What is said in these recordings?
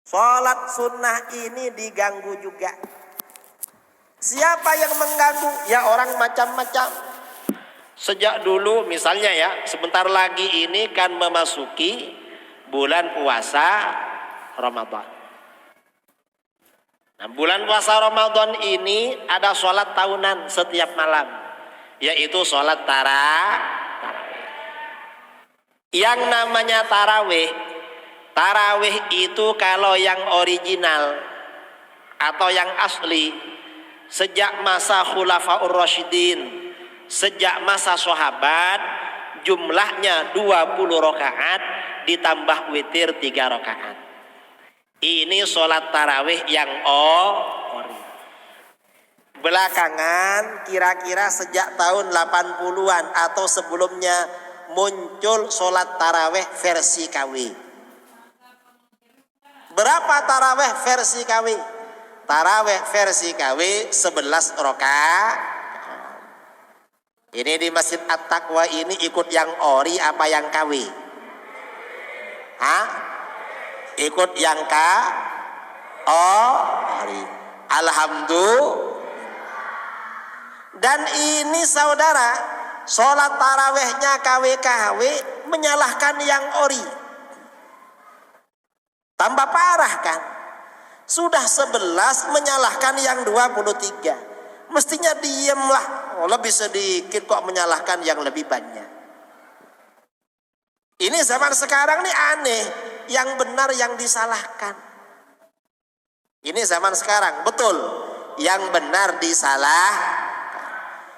Sholat sunnah ini diganggu juga. Siapa yang mengganggu? Ya orang macam-macam. Sejak dulu misalnya ya, sebentar lagi ini kan memasuki bulan puasa Ramadan. Nah, bulan puasa Ramadan ini ada sholat tahunan setiap malam, yaitu sholat tarawih. Yang namanya tarawih itu kalau yang original atau yang asli sejak masa Khulafaur Rasyidin, sejak masa sahabat, jumlahnya 20 rakaat ditambah witir 3 rakaat. Ini sholat tarawih yang ori. Belakangan kira-kira sejak tahun 80-an atau sebelumnya muncul sholat tarawih versi KW. Berapa tarawih versi KW? Tarawih versi KW 11 rakaat. Ini di Masjid At-Taqwa ini ikut yang ori apa yang KW? Hah? Ikut yang ori. Alhamdulillah. Dan ini saudara, sholat tarawihnya KW menyalahkan yang ori. Tambah parah kan? Sudah 11 menyalahkan yang 23. Mestinya diemlah. Lebih sedikit kok menyalahkan yang lebih banyak. Ini zaman sekarang nih aneh. Yang benar yang disalahkan. Ini zaman sekarang, betul. Yang benar disalahkan.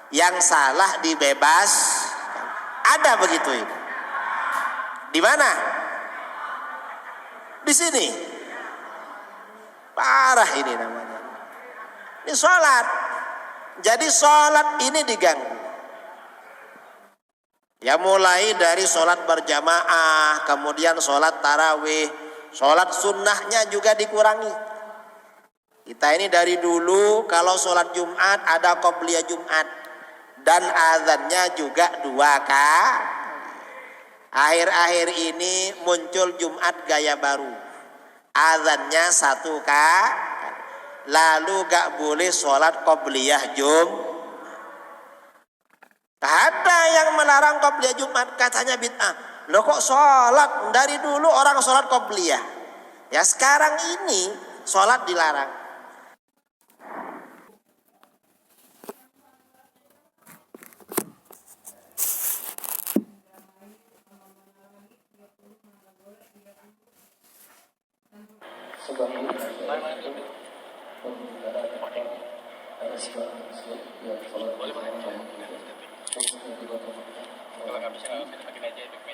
Yang salah dibebas. Ada begitu ini. Di mana? Di sini. Parah ini namanya. Ini sholat. Jadi sholat ini diganggu. Ya mulai dari sholat berjamaah, kemudian sholat tarawih, sholat sunnahnya juga dikurangi. Kita ini dari dulu kalau sholat Jumat ada qobliyah Jumat. Dan azannya juga 2 kali. Akhir-akhir ini muncul Jumat gaya baru. Azannya 1 kali. Lalu gak boleh sholat qobliyah Jumat. Ada yang melarang qobliyah Jumat, katanya bid'ah. Loh kok sholat? Dari dulu orang sholat qobliyah. Ya sekarang ini sholat dilarang.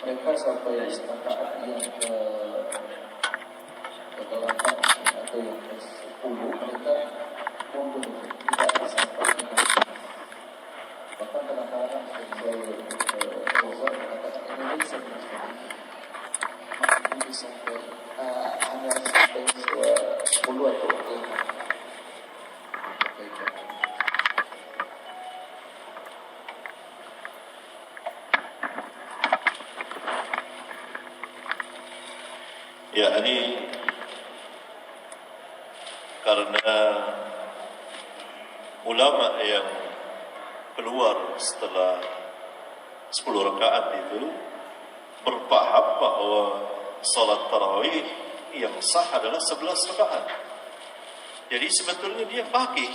Mereka sampai rakaat yang ke-8 atau yang ke-10 mereka mundur tidak sampai bahkan kadang-kadang Rozak mengatakan Indonesia masih sampai hanya sampai 10 atau 5. Ya, ini karena ulama yang keluar setelah 10 rakaat itu berpaham bahwa salat tarawih yang sah adalah 11 rakaat. Jadi sebetulnya dia faqih.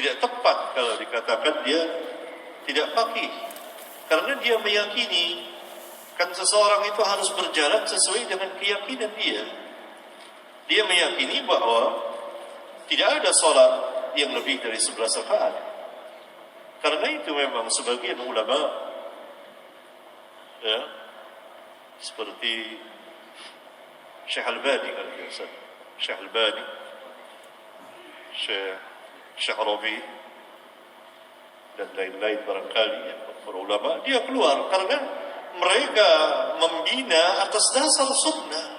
Tidak tepat kalau dikatakan dia tidak faqih, karena dia meyakini kan seseorang itu harus berjalan sesuai dengan keyakinan dia. Dia meyakini bahwa tidak ada sholat yang lebih dari 11 rakaat. Karena itu memang sebagian ulama, ya, seperti Syekh Al-Bani, Syekh Al-Bani, Syekh Rabi, dan lain-lain barangkali ya, para ulama, dia keluar karena mereka membina atas dasar sunnah.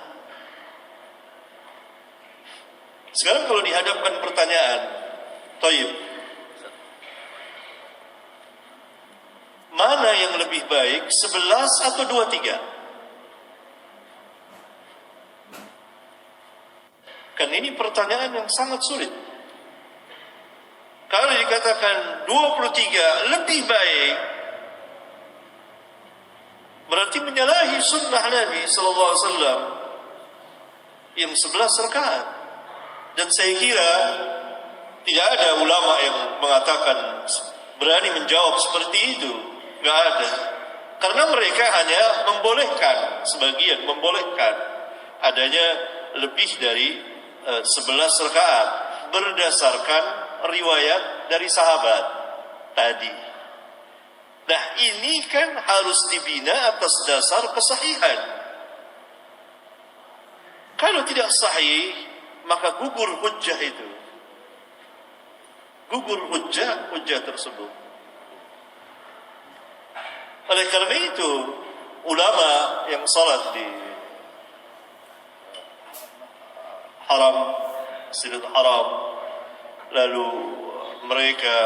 Sekarang kalau dihadapkan pertanyaan, Thayyib, mana yang lebih baik, 11 atau 23? Kan ini pertanyaan yang sangat sulit. Kalau dikatakan 23 lebih baik, berarti menyalahi sunnah Nabi sallallahu alaihi wasallam yang 11 rakaat. Dan saya kira tidak ada ulama yang mengatakan berani menjawab seperti itu. Enggak ada. Karena mereka hanya membolehkan, sebagian membolehkan adanya lebih dari 11 rakaat berdasarkan riwayat dari sahabat tadi. Nah, ini kan harus dibina atas dasar kesahihan. Kalau tidak sahih, maka gugur hujjah itu. Gugur hujjah tersebut. Oleh karena itu, ulama yang salat di Masjidil Haram, lalu mereka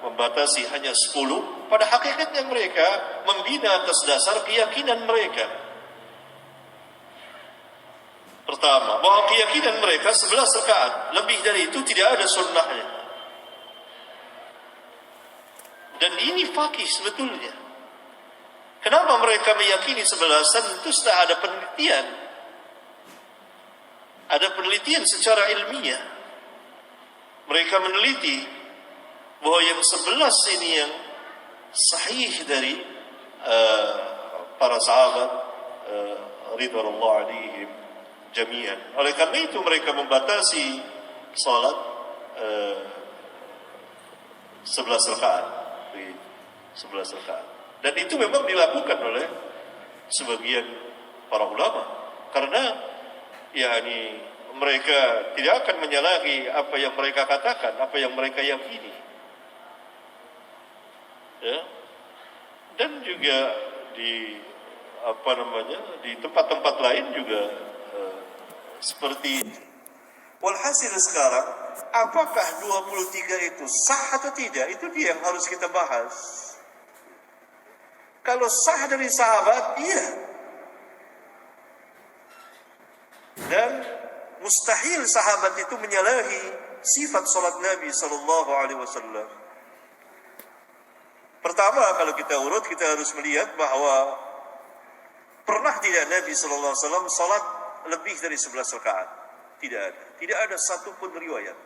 membatasi hanya 10, pada hakikatnya mereka membina atas dasar keyakinan mereka. Pertama, bahwa keyakinan mereka 11 rakaat, lebih dari itu tidak ada sunnahnya. Dan ini fakih sebetulnya. Kenapa mereka meyakini 11? Tentu sudah ada penelitian. Ada penelitian secara ilmiah. Mereka meneliti bahwa yang 11 ini yang sahih dari para sahabat ridwanullah alaihim jami'an. Oleh karena itu mereka membatasi salat 11 rakaat. 11 rakaat. Dan itu memang dilakukan oleh sebagian para ulama. Karena yakni mereka tidak akan menyalahi apa yang mereka katakan, apa yang mereka yakini. Ya. Dan juga di di tempat-tempat lain juga seperti itu. Walhasil sekarang, apakah 23 itu sah atau tidak? Itu dia yang harus kita bahas. Kalau sah dari sahabat, iya. Dan mustahil sahabat itu menyalahi sifat salat Nabi sallallahu alaihi wasallam. Pertama, kalau kita urut, kita harus melihat bahwa pernah tidak Nabi sallallahu alaihi wasallam salat lebih dari 11 rakaat? Tidak ada. Tidak ada satu pun riwayat,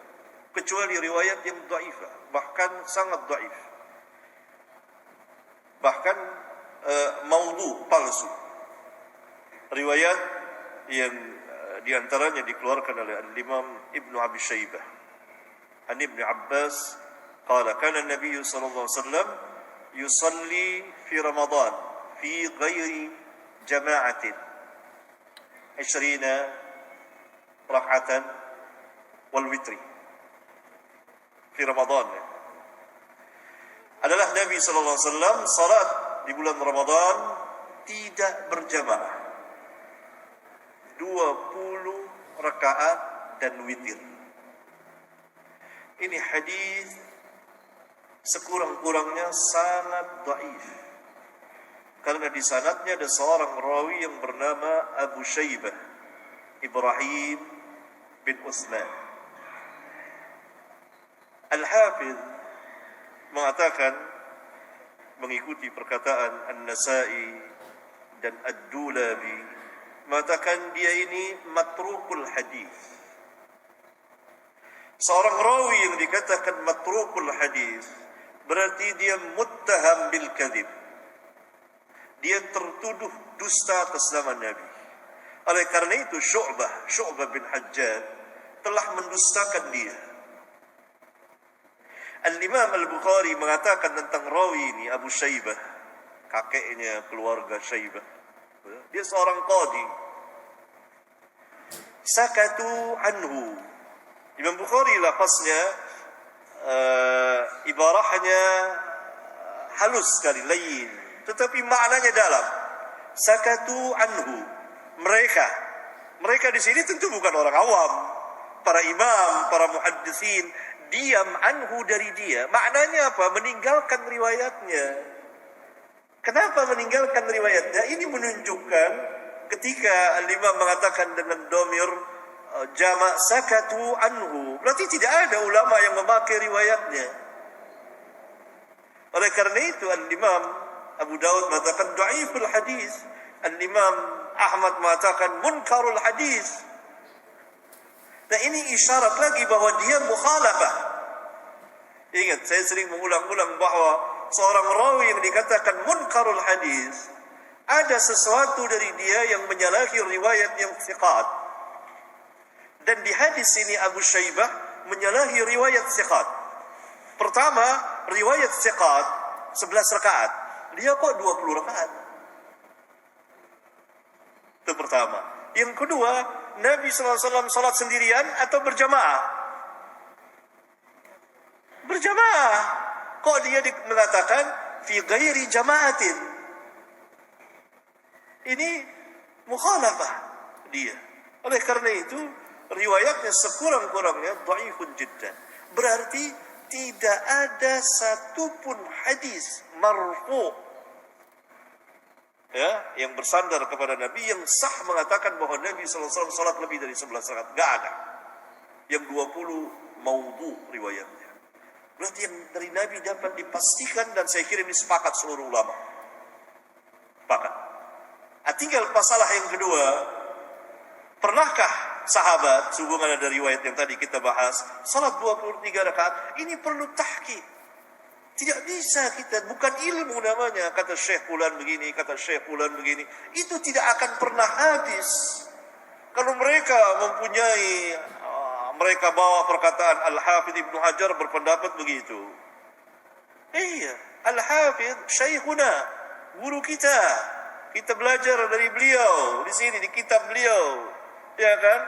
kecuali riwayat yang dhaifah, bahkan sangat dhaif. Bahkan maudhu, palsu. Riwayat yang diantaranya dikeluarkan oleh Imam Ibnu Abi Syaibah. An Ibnu Abbas qala kana an-nabiy sallallahu alaihi wasallam yusalli fi Ramadan fi ghairi jama'atin 20 rak'atan wal witri. Fi Ramadan adalah Nabi sallallahu alaihi wasallam salat di bulan Ramadan tidak berjamaah, 20 rakaat dan witir. Ini hadis sekurang-kurangnya sangat dhaif, karena di sanadnya ada seorang rawi yang bernama Abu Syaibah Ibrahim bin Utsman. Al-Hafidh mengatakan, mengikuti perkataan An-Nasa'i dan Ad-Dulabi, mengatakan dia ini matrukul hadis. Seorang rawi yang dikatakan matrukul hadis berarti dia muttaham bil kadhib. Dia tertuduh dusta atas nama Nabi. Oleh karena itu Syu'bah bin Hajjaj telah mendustakan dia. Al-Imam Al-Bukhari mengatakan tentang rawi ini, Abu Syaibah, kakeknya keluarga Syaibah, dia seorang qadi. Sakatu anhu. Imam Bukhari lafaznya ibarahnya halus sekali, layin, tetapi maknanya dalam. Sakatu anhu. Mereka di sini tentu bukan orang awam, para imam, para muhaddisin, diam anhu dari dia. Maknanya apa? Meninggalkan riwayatnya. Kenapa meninggalkan riwayatnya? Ini menunjukkan ketika al-imam mengatakan dengan domir jama' sakatu anhu. Berarti tidak ada ulama yang memakai riwayatnya. Oleh karena itu Al-Imam Abu Daud mengatakan dhaiful hadis. Al-Imam Ahmad mengatakan munkarul hadis. Nah ini isyarat lagi bahwa dia mukhalafah. Ingat, saya sering mengulang-ulang bahwa seorang rawi yang dikatakan munkarul hadis, ada sesuatu dari dia yang menyalahi riwayat yang thiqat. Dan di hadis ini Abu Syaibah menyalahi riwayat thiqat. Pertama, riwayat thiqat 11 rakaat. Dia kok 20 rakaat. Itu pertama. Yang kedua, Nabi SAW salat sendirian atau berjamaah? Berjamaah. Kok dia mengatakan fi ghairi jamaatin? Ini mukhalafah dia. Oleh karena itu, riwayatnya sekurang-kurangnya dhaifun jiddan. Berarti tidak ada satupun hadis marfu' yang bersandar kepada Nabi yang sah mengatakan bahwa Nabi SAW salat lebih dari 11 rakaat. Enggak ada. Yang 20 maudhu riwayatnya. Berarti yang dari Nabi dapat dipastikan dan saya kira ini sepakat seluruh ulama. Sepakat. Tinggal masalah yang kedua. Pernahkah sahabat, sehubungan ada riwayat yang tadi kita bahas, salat 23 rakaat, ini perlu tahqiq. Tidak bisa kita, bukan ilmu namanya, kata Syekh Fulan begini, kata Syekh Fulan begini. Itu tidak akan pernah habis. Kalau mereka mempunyai, mereka bawa perkataan Al-Hafidh Ibnu Hajar berpendapat begitu. Iya, Al-Hafidh Syekhuna, guru kita. Kita belajar dari beliau, di sini, di kitab beliau. Ya kan?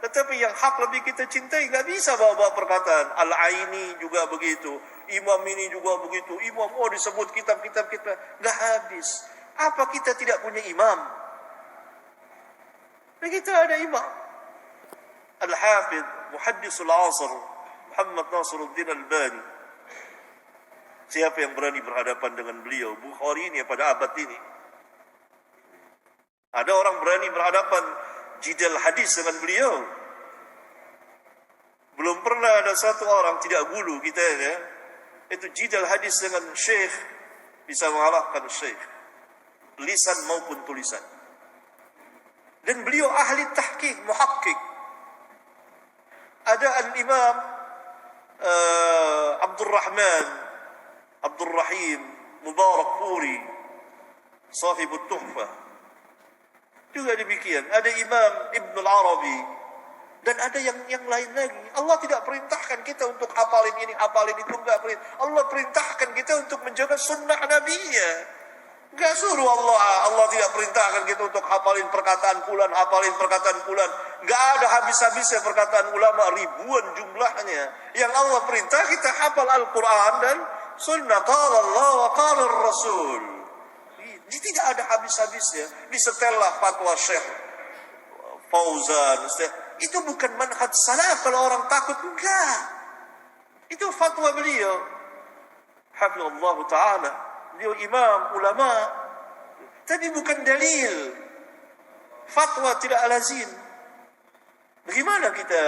Tetapi yang hak lebih kita cintai, nggak bisa bawa-bawa perkataan. Al-Aini juga begitu. Imam ini juga begitu. Imam, disebut kitab-kitab kita. Nggak habis. Apa kita tidak punya imam? Nah, kita ada imam. Al-Hafidh, Muhaddisul Asr, Muhammad Nasiruddin Albani. Siapa yang berani berhadapan dengan beliau? Bukhari ini pada abad ini. Ada orang berani berhadapan jidal hadis dengan beliau. Belum pernah ada satu orang, tidak gulu kita ya, itu jidal hadis dengan syekh bisa mengalahkan syekh, lisan maupun tulisan. Dan beliau ahli tahqiq, muhaqqiq. Ada al-Imam Abdul Rahim Mubarak Puri, sahibut Tuhfah. Juga demikian. Ada Imam Ibn al-Arabi. Dan ada yang lain lagi. Allah tidak perintahkan kita untuk hafalin ini, hafalin itu. Enggak perintah. Allah perintahkan kita untuk menjaga sunnah Nabi-Nya. Enggak suruh Allah tidak perintahkan kita untuk hafalin perkataan fulan, hafalin perkataan fulan. Enggak ada habis-habisnya perkataan ulama, ribuan jumlahnya. Yang Allah perintah kita hafal Al-Quran dan sunnah. Qala Allah wa qala Rasul. Ini tidak ada habis-habisnya. Disetelah fatwa Syekh Fauzan. Itu bukan manhaj salaf kalau orang takut. Enggak. Itu fatwa beliau. Hafizallah ta'ala. Beliau imam, ulama. Tapi bukan dalil. Fatwa tidak lazim. Bagaimana kita